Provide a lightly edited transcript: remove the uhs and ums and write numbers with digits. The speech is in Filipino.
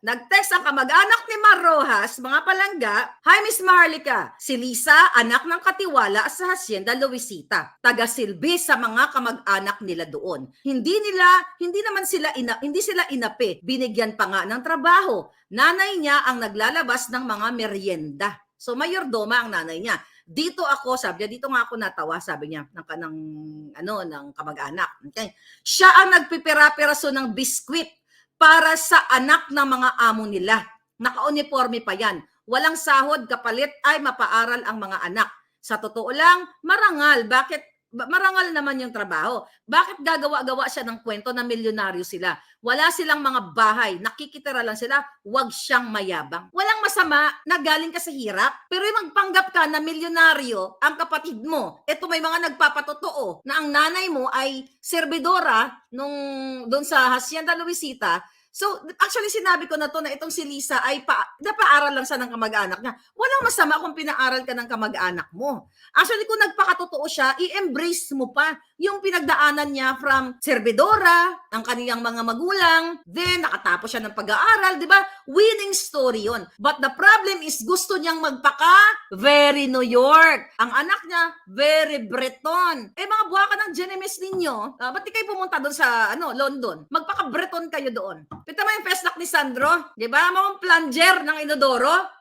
Nag-text ang kamag-anak ni Mar Rojas, mga palangga, "Hi Miss Maharlika, si Lisa, anak ng katiwala sa Hacienda Luisita. Taga-silbi sa mga kamag-anak nila doon. Hindi sila inapi. Binigyan pa nga ng trabaho. Nanay niya ang naglalabas ng mga merienda." So mayordoma ang nanay niya. Dito ako, sabi niya, dito nga ako natawa, sabi niya, ng kamag-anak. Okay? Siya ang nagpipira-piraso ng biskwit para sa anak ng mga amo nila. Naka-uniforme pa yan. Walang sahod, kapalit ay mapaaral ang mga anak. Sa totoo lang, marangal. Marangal naman yung trabaho. Bakit gagawa-gawa siya ng kwento na milyonaryo sila? Wala silang mga bahay. Nakikitira lang sila. Huwag siyang mayabang. Walang masama na galing ka sa hirap. Pero yung magpanggap ka na milyonaryo ang kapatid mo. Ito may mga nagpapatotoo na ang nanay mo ay serbidora doon sa Hacienda Luisita. So, actually, sinabi ko na to na itong si Lisa ay napaaral lang siya ng kamag-anak niya. Walang masama kung pinaaral ka ng kamag-anak mo. Actually, kung nagpakatotoo siya, i-embrace mo pa yung pinagdaanan niya from servidora, ang kaniyang mga magulang, then nakatapos siya ng pag-aaral, di ba? Winning story yon. But the problem is gusto niyang very New York. Ang anak niya, very Breton. Mga buha ka ng Genemes ninyo, ba't di kayo pumunta doon sa London? Magpaka-Breton kayo doon. Kita mo yung festak ni Sandro, di ba? Mga plunger ng inodoro.